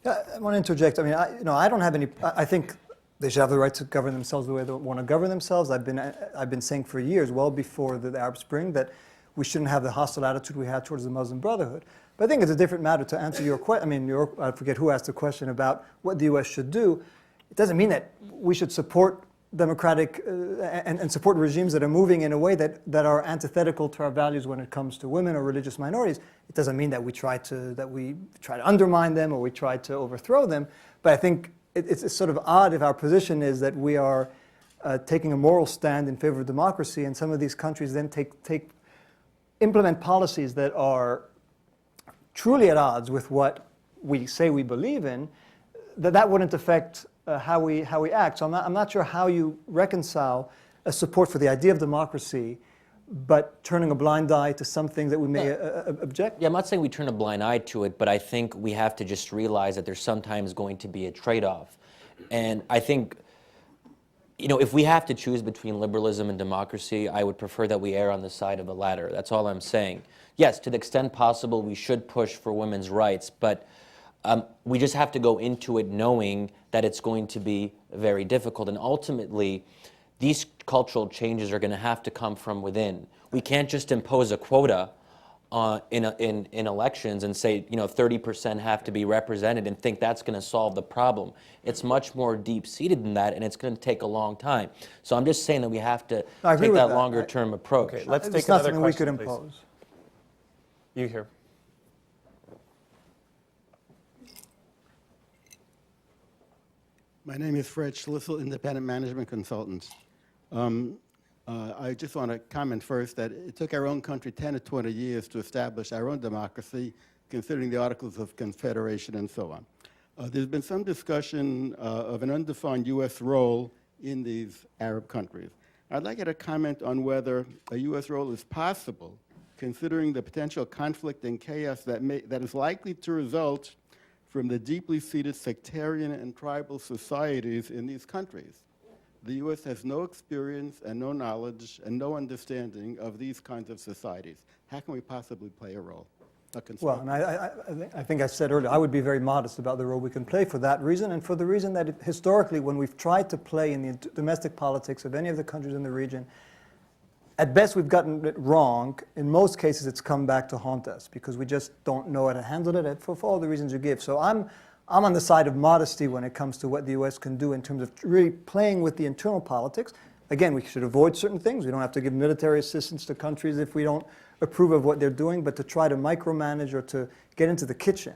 I want to interject. I mean, I don't have any. I think they should have the right to govern themselves the way they want to govern themselves. I've been saying for years, well before the Arab Spring, that we shouldn't have the hostile attitude we had towards the Muslim Brotherhood. But I think it's a different matter to answer your question. I mean, I forget who asked the question about what the U.S. should do. It doesn't mean that we should support democratic and support regimes that are moving in a way that are antithetical to our values when it comes to women or religious minorities. It doesn't mean that we try to undermine them or we try to overthrow them. But I think it's sort of odd if our position is that we are taking a moral stand in favor of democracy, and some of these countries then implement policies that are truly at odds with what we say we believe in. That wouldn't affect how we act. So I'm not sure how you reconcile a support for the idea of democracy, but turning a blind eye to some things that we may object. Yeah, I'm not saying we turn a blind eye to it, but I think we have to just realize that there's sometimes going to be a trade-off. And I think, if we have to choose between liberalism and democracy, I would prefer that we err on the side of the latter. That's all I'm saying. Yes, to the extent possible, we should push for women's rights, but we just have to go into it knowing that it's going to be very difficult. And ultimately, these cultural changes are going to have to come from within. We can't just impose a quota in elections and say, 30% have to be represented and think that's going to solve the problem. It's much more deep-seated than that, and it's going to take a long time. So I'm just saying that we have to take that longer-term approach. Okay, let's take it's not another something we could question, please. impose. You here. My name is Fred Schlissel, Independent Management Consultant. I just want to comment first that it took our own country 10 to 20 years to establish our own democracy, considering the Articles of Confederation and so on. There's been some discussion of an undefined U.S. role in these Arab countries. I'd like you to comment on whether a U.S. role is possible, considering the potential conflict and chaos that is likely to result from the deeply seated sectarian and tribal societies in these countries. The U.S. has no experience and no knowledge and no understanding of these kinds of societies. How can we possibly play a role? Well, and I think I said earlier, I would be very modest about the role we can play for that reason, and for the reason that historically, when we've tried to play in the domestic politics of any of the countries in the region, at best we've gotten it wrong. In most cases, it's come back to haunt us because we just don't know how to handle it for all the reasons you give. So I'm on the side of modesty when it comes to what the U.S. can do in terms of really playing with the internal politics. Again, we should avoid certain things. We don't have to give military assistance to countries if we don't approve of what they're doing, but to try to micromanage or to get into the kitchen.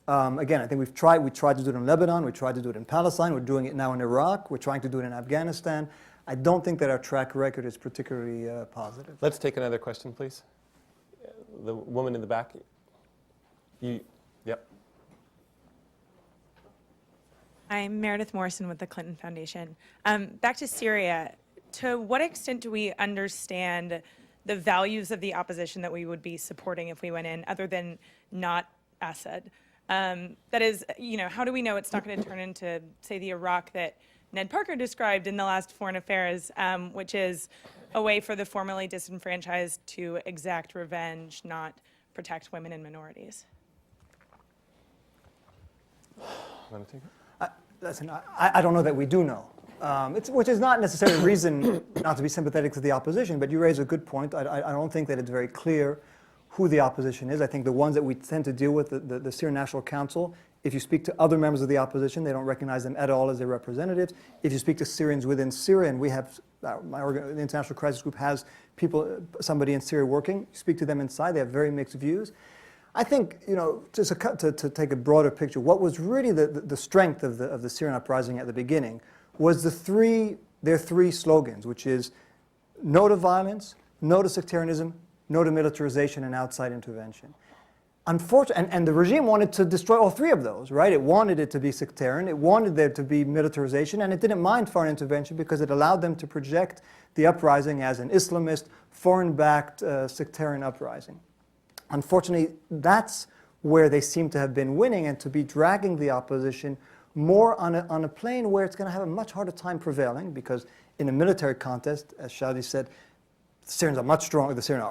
Again, I think we tried to do it in Lebanon, we tried to do it in Palestine, we're doing it now in Iraq, we're trying to do it in Afghanistan. I don't think that our track record is particularly positive. Let's take another question, please. The woman in the back. Yep. I'm Meredith Morrison with the Clinton Foundation. Back to Syria, to what extent do we understand the values of the opposition that we would be supporting if we went in, other than not Assad? That is, how do we know it's not going to turn into, say, the Iraq that Ned Parker described in the last Foreign Affairs, which is a way for the formerly disenfranchised to exact revenge, not protect women and minorities? Want to take it? Listen, I don't know that we do know. Which is not necessarily a reason not to be sympathetic to the opposition, but you raise a good point. I don't think that it's very clear who the opposition is. I think the ones that we tend to deal with, the Syrian National Council, if you speak to other members of the opposition, they don't recognize them at all as their representatives. If you speak to Syrians within Syria, and we have, the International Crisis Group has somebody in Syria working, you speak to them inside, they have very mixed views. I think, just to take a broader picture, what was really the strength of the Syrian uprising at the beginning was their three slogans, which is no to violence, no to sectarianism, no to militarization and outside intervention. Unfortunately, and the regime wanted to destroy all three of those, right? It wanted it to be sectarian, it wanted there to be militarization, and it didn't mind foreign intervention because it allowed them to project the uprising as an Islamist, foreign-backed sectarian uprising. Unfortunately, that's where they seem to have been winning and to be dragging the opposition more on a plane where it's going to have a much harder time prevailing, because in a military contest, as Shadi said, the Syrians are much stronger, the Syrian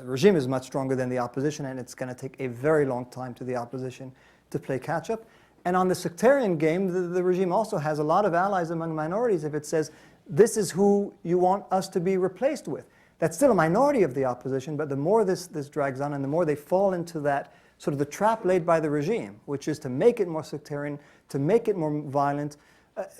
regime is much stronger than the opposition, and it's going to take a very long time to the opposition to play catch-up. And on the sectarian game, the regime also has a lot of allies among minorities if it says, this is who you want us to be replaced with. That's still a minority of the opposition, but the more this drags on and the more they fall into that sort of the trap laid by the regime, which is to make it more sectarian, to make it more violent,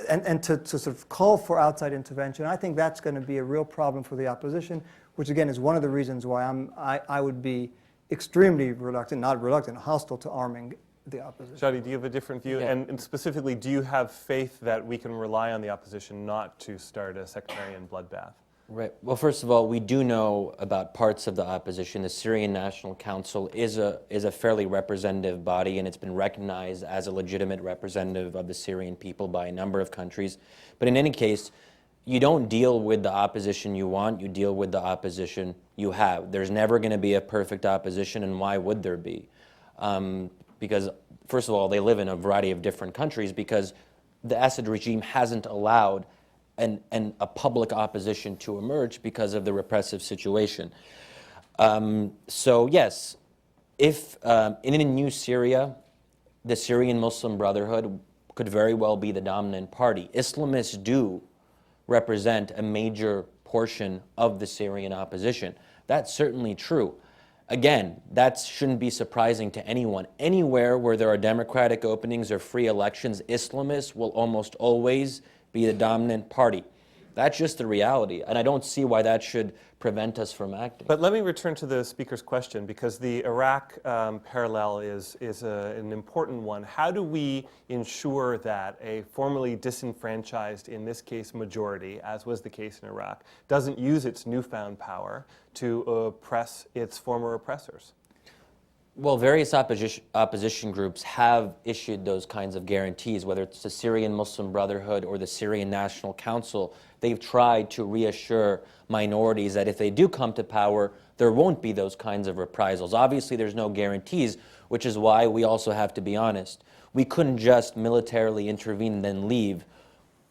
and to sort of call for outside intervention. I think that's going to be a real problem for the opposition, which again is one of the reasons why I would be extremely reluctant, not reluctant, hostile to arming the opposition. Shadi, do you have a different view? Yeah. And specifically, do you have faith that we can rely on the opposition not to start a sectarian bloodbath? Right. Well, first of all, we do know about parts of the opposition. The Syrian National Council is a fairly representative body, and it's been recognized as a legitimate representative of the Syrian people by a number of countries. But in any case, you don't deal with the opposition you want, you deal with the opposition you have. There's never going to be a perfect opposition, and why would there be? Because, first of all, they live in a variety of different countries because the Assad regime hasn't allowed a public opposition to emerge because of the repressive situation. So yes, if in a new Syria, the Syrian Muslim Brotherhood could very well be the dominant party. Islamists do represent a major portion of the Syrian opposition. That's certainly true. Again, that shouldn't be surprising to anyone. Anywhere where there are democratic openings or free elections, Islamists will almost always be the dominant party. That's just the reality, and I don't see why that should prevent us from acting. But let me return to the speaker's question, because the Iraq parallel is an important one. How do we ensure that a formerly disenfranchised, in this case majority, as was the case in Iraq, doesn't use its newfound power to oppress its former oppressors? Well, various opposition groups have issued those kinds of guarantees, whether it's the Syrian Muslim Brotherhood or the Syrian National Council. They've tried to reassure minorities that if they do come to power, there won't be those kinds of reprisals. Obviously, there's no guarantees, which is why we also have to be honest. We couldn't just militarily intervene and then leave.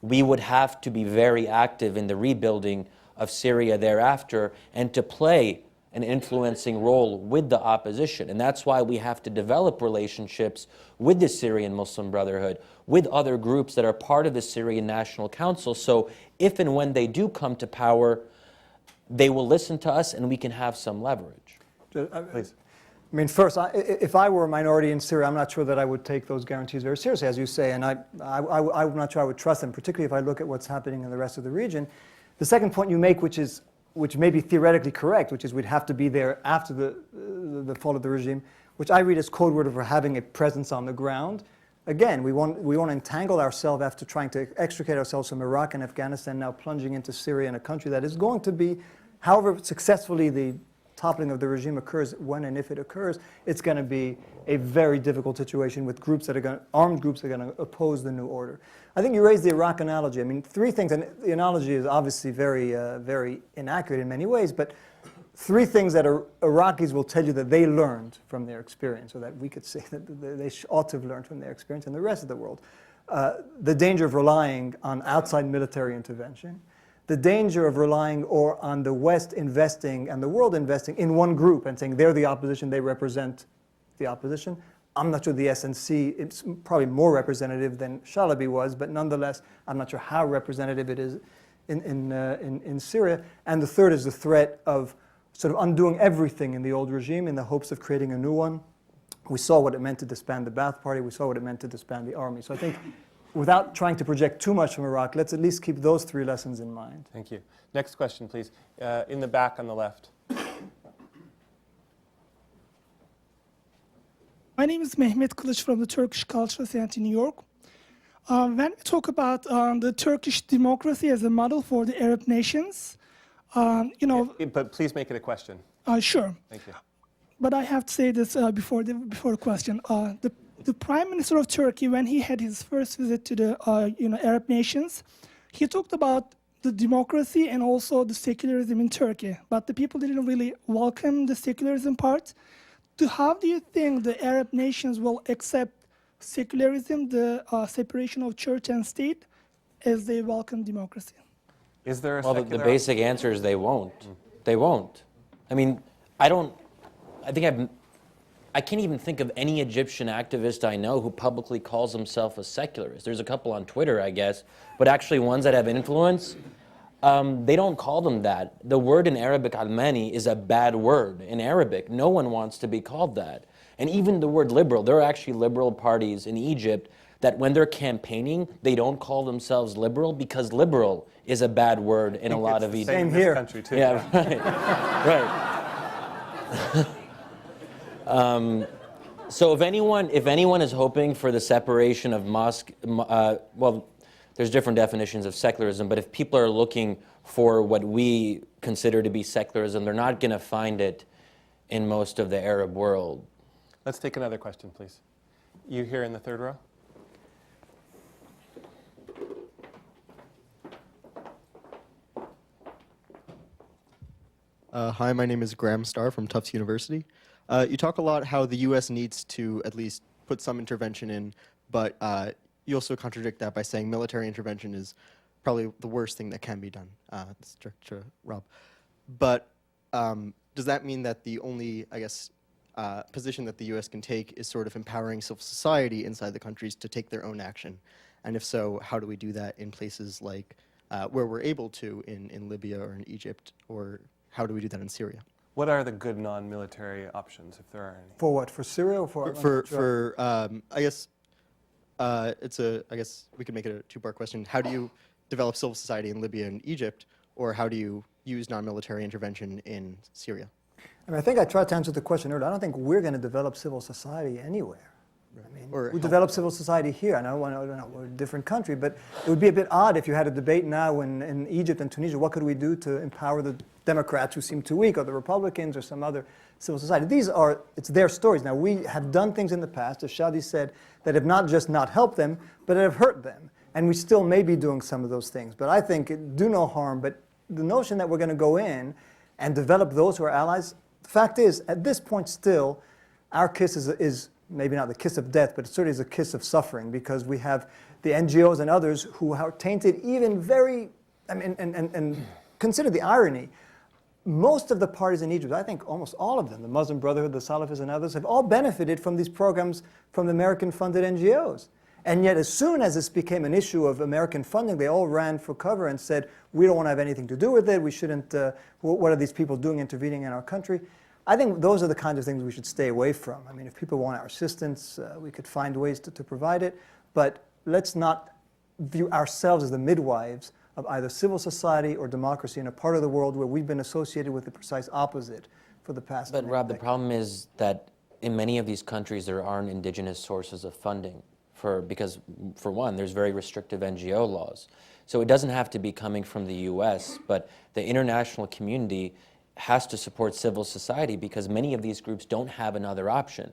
We would have to be very active in the rebuilding of Syria thereafter and to play an influencing role with the opposition. And that's why we have to develop relationships with the Syrian Muslim Brotherhood, with other groups that are part of the Syrian National Council. So if and when they do come to power, they will listen to us and we can have some leverage. Please. I mean, first, if I were a minority in Syria, I'm not sure that I would take those guarantees very seriously, as you say, and I'm not sure I would trust them, particularly if I look at what's happening in the rest of the region. The second point you make, which may be theoretically correct, which is we'd have to be there after the fall of the regime, which I read as code word for having a presence on the ground. Again, we want to entangle ourselves after trying to extricate ourselves from Iraq and Afghanistan, now plunging into Syria, in a country that is going to be, however successfully the toppling of the regime occurs, when and if it occurs, it's going to be a very difficult situation with armed groups that are going to oppose the new order. I think you raised the Iraq analogy. I mean, three things, and the analogy is obviously very inaccurate in many ways, but three things that Iraqis will tell you that they learned from their experience, or that we could say that they ought to have learned from their experience in the rest of the world. The danger of relying on outside military intervention, the danger of relying on the West investing and the world investing in one group and saying they're the opposition, they represent the opposition. I'm not sure the SNC, it's probably more representative than Shalabi was, but nonetheless, I'm not sure how representative it is in Syria. And the third is the threat of sort of undoing everything in the old regime in the hopes of creating a new one. We saw what it meant to disband the Ba'ath Party. We saw what it meant to disband the army. So I think without trying to project too much from Iraq, let's at least keep those three lessons in mind. Thank you. Next question, please. In the back on the left. My name is Mehmet Kılıç from the Turkish Cultural Center in New York. When we talk about the Turkish democracy as a model for the Arab nations, But please make it a question. Sure. Thank you. But I have to say this before the question. The Prime Minister of Turkey, when he had his first visit to the Arab nations, he talked about the democracy and also the secularism in Turkey. But the people didn't really welcome the secularism part. How do you think the Arab nations will accept secularism, the separation of church and state, as they welcome democracy? Is there a Well, the secular basic answer is they won't. They won't. I mean, I can't even think of any Egyptian activist I know who publicly calls himself a secularist. There's a couple on Twitter, I guess, but actually ones that have influence, they don't call them that. The word in Arabic, Almani, is a bad word in Arabic. No one wants to be called that. And even the word liberal, there are actually liberal parties in Egypt that when they're campaigning, they don't call themselves liberal because liberal is a bad word in a lot of Egypt. Same in here. this country too. Yeah, right. So if anyone is hoping for the separation of mosque, well, there's different definitions of secularism, but if people are looking for what we consider to be secularism, they're not going to find it in most of the Arab world. Let's take another question, please. You here in the third row? Hi, my name is Graham Starr from Tufts University. You talk a lot how the U.S. needs to at least put some intervention in, but you also contradict that by saying military intervention is probably the worst thing that can be done. It's to Rob. But does that mean that the only, I guess, position that the U.S. can take is sort of empowering civil society inside the countries to take their own action? And if so, how do we do that in places like where we're able to in Libya or in Egypt, or how do we do that in Syria? What are the good non-military options, if there are any? For what? For Syria or for? I guess I guess we could make it a two-part question. How do you develop civil society in Libya and Egypt, or how do you use non-military intervention in Syria? I mean, I think I tried to answer the question earlier. I don't think we're going to develop civil society anywhere. I mean, we develop civil society here. I know we're a different country, but it would be a bit odd if you had a debate now in Egypt and Tunisia. What could we do to empower the Democrats who seem too weak, or the Republicans, or some other civil society? It's their stories. Now, we have done things in the past, as Shadi said, that have not just not helped them, but have hurt them. And we still may be doing some of those things. But I think it do no harm. But the notion that we're going to go in and develop those who are allies, the fact is, at this point still, our kiss is maybe not the kiss of death, but it certainly is a kiss of suffering, because we have the NGOs and others who are tainted even very, and consider the irony. Most of the parties in Egypt, I think almost all of them, the Muslim Brotherhood, the Salafis and others, have all benefited from these programs from the American-funded NGOs. And yet, as soon as this became an issue of American funding, they all ran for cover and said, we don't want to have anything to do with it, we shouldn't, what are these people doing intervening in our country? I think those are the kinds of things we should stay away from. I mean, if people want our assistance, we could find ways to provide it, but let's not view ourselves as the midwives of either civil society or democracy in a part of the world where we've been associated with the precise opposite for the past But Rob, the decades. problem is that in many of these countries there aren't indigenous sources of funding because for one, there's very restrictive NGO laws. So it doesn't have to be coming from the US, but the international community has to support civil society because many of these groups don't have another option.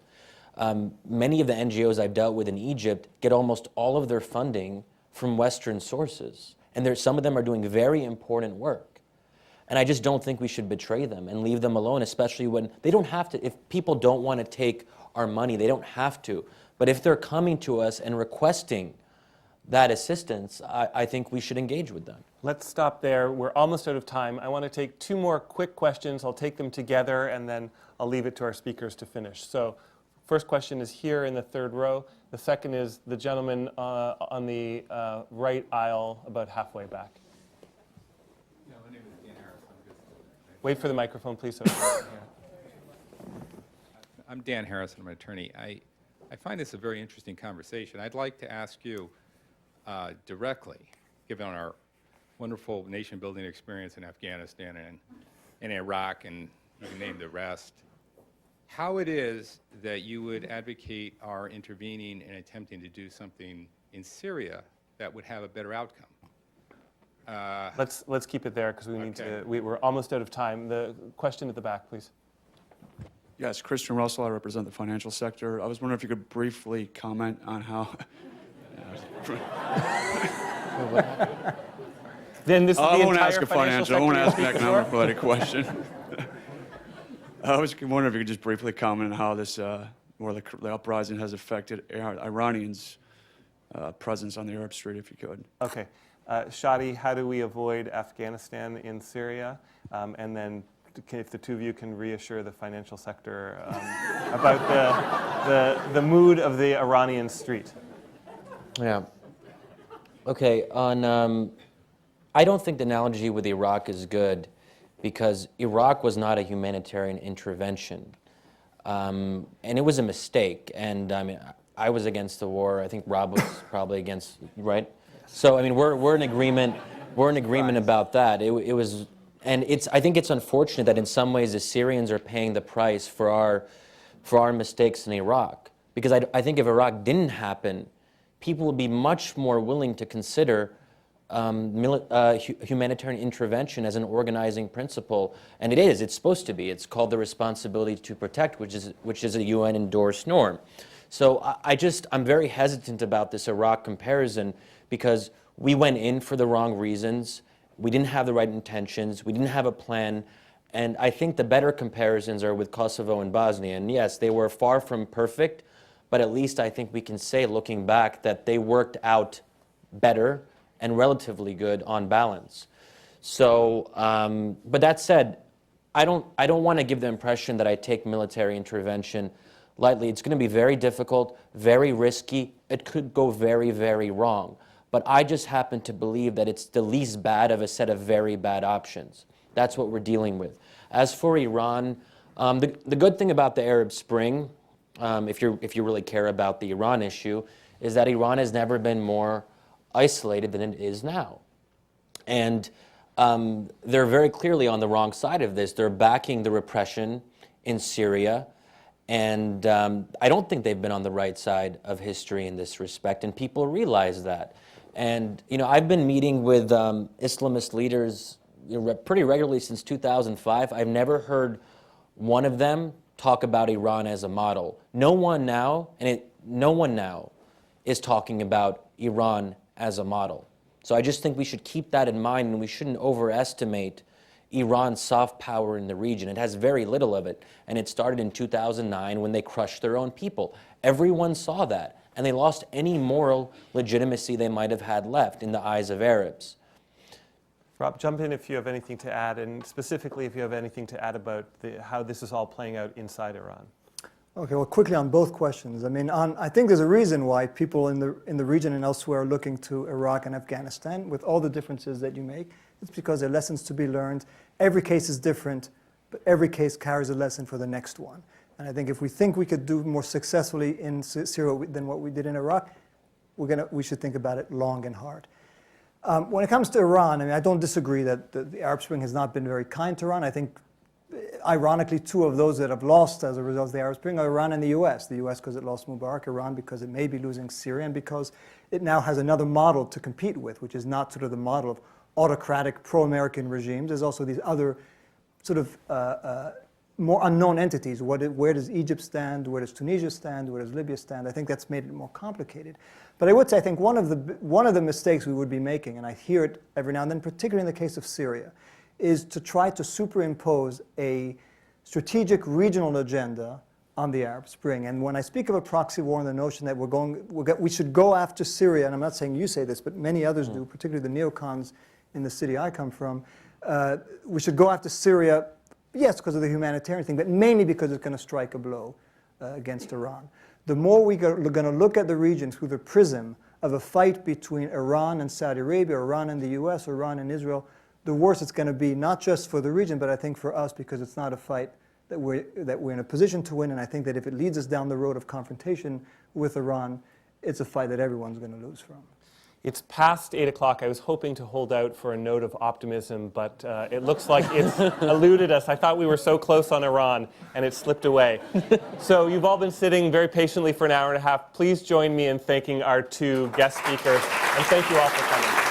Many of the NGOs I've dealt with in Egypt get almost all of their funding from Western sources. And some of them are doing very important work. And I just don't think we should betray them and leave them alone, especially when they don't have to. If people don't want to take our money, they don't have to. But if they're coming to us and requesting that assistance, I think we should engage with them. Let's stop there. We're almost out of time. I want to take two more quick questions. I'll take them together, and then I'll leave it to our speakers to finish. So, first question is here in the third row. The second is the gentleman on the right aisle, about halfway back. Yeah, my name is Dan Harris. Wait for the microphone, please. I'm Dan Harris. I'm an attorney. I find this a very interesting conversation. I'd like to ask you directly, given our wonderful nation-building experience in Afghanistan and Iraq, and you can name the rest, how it is that you would advocate our intervening and attempting to do something in Syria that would have a better outcome. Let's keep it there because we need to. We're almost out of time. The question at the back, please. Yes, Christian Russell. I represent the financial sector. I was wondering if you could briefly comment on how. Then this is I the won't entire ask a financial. I won't sector ask an you'll speak economic for? related question. I was wondering if you could just briefly comment on how this, or the uprising has affected Iranians' presence on the Arab Street, if you could. Okay. Shadi, how do we avoid Afghanistan in Syria? And then if the two of you can reassure the financial sector about the mood of the Iranian street. Yeah. Okay, I don't think the analogy with Iraq is good because Iraq was not a humanitarian intervention. And it was a mistake. And I mean, I was against the war. I think Rob was probably against, right? So I mean, we're in agreement. We're in agreement about that. It was, and I think it's unfortunate that in some ways the Syrians are paying the price for our mistakes in Iraq. Because I think if Iraq didn't happen, people would be much more willing to consider humanitarian intervention as an organizing principle, and it is. It's supposed to be. It's called the responsibility to protect, which is a UN-endorsed norm. So I'm very hesitant about this Iraq comparison because we went in for the wrong reasons. We didn't have the right intentions. We didn't have a plan. And I think the better comparisons are with Kosovo and Bosnia. And yes, they were far from perfect, but at least I think we can say, looking back, that they worked out better and relatively good on balance. So, but that said, I don't want to give the impression that I take military intervention lightly. It's going to be very difficult, very risky. It could go very, very wrong. But I just happen to believe that it's the least bad of a set of very bad options. That's what we're dealing with. As for Iran, the good thing about the Arab Spring, if you really care about the Iran issue, is that Iran has never been more isolated than it is now. And they're very clearly on the wrong side of this. They're backing the repression in Syria. And I don't think they've been on the right side of history in this respect. And people realize that. And I've been meeting with Islamist leaders pretty regularly since 2005. I've never heard one of them talk about Iran as a model. No one now is talking about Iran as a model. So I just think we should keep that in mind, and we shouldn't overestimate Iran's soft power in the region. It has very little of it, and it started in 2009 when they crushed their own people. Everyone saw that, and they lost any moral legitimacy they might have had left in the eyes of Arabs. Rob, jump in if you have anything to add, and specifically if you have anything to add about how this is all playing out inside Iran. Okay, well, quickly on both questions. I mean, I think there's a reason why people in the region and elsewhere are looking to Iraq and Afghanistan with all the differences that you make. It's because there are lessons to be learned. Every case is different, but every case carries a lesson for the next one. And I think if we think we could do more successfully in Syria than what we did in Iraq, we should think about it long and hard. When it comes to Iran, I mean, I don't disagree that the Arab Spring has not been very kind to Iran. I think, ironically, two of those that have lost as a result of the Arab Spring are Iran and the U.S. The U.S. because it lost Mubarak, Iran because it may be losing Syria, and because it now has another model to compete with, which is not sort of the model of autocratic pro-American regimes. There's also these other sort of more unknown entities. Where does Egypt stand? Where does Tunisia stand? Where does Libya stand? I think that's made it more complicated. But I would say I think one of the mistakes we would be making, and I hear it every now and then, particularly in the case of Syria, is to try to superimpose a strategic regional agenda on the Arab Spring. And when I speak of a proxy war and the notion that we should go after Syria, and I'm not saying you say this, but many others do, particularly the neocons in the city I come from. We should go after Syria, yes, because of the humanitarian thing, but mainly because it's going to strike a blow against Iran. The more we're going to look at the region through the prism of a fight between Iran and Saudi Arabia, Iran and the US, Iran and Israel, the worse it's going to be, not just for the region, but I think for us, because it's not a fight that we're in a position to win. And I think that if it leads us down the road of confrontation with Iran, it's a fight that everyone's going to lose from. It's past 8 o'clock. I was hoping to hold out for a note of optimism, but it looks like it's eluded us. I thought we were so close on Iran, and it slipped away. So you've all been sitting very patiently for an hour and a half. Please join me in thanking our two guest speakers, and thank you all for coming.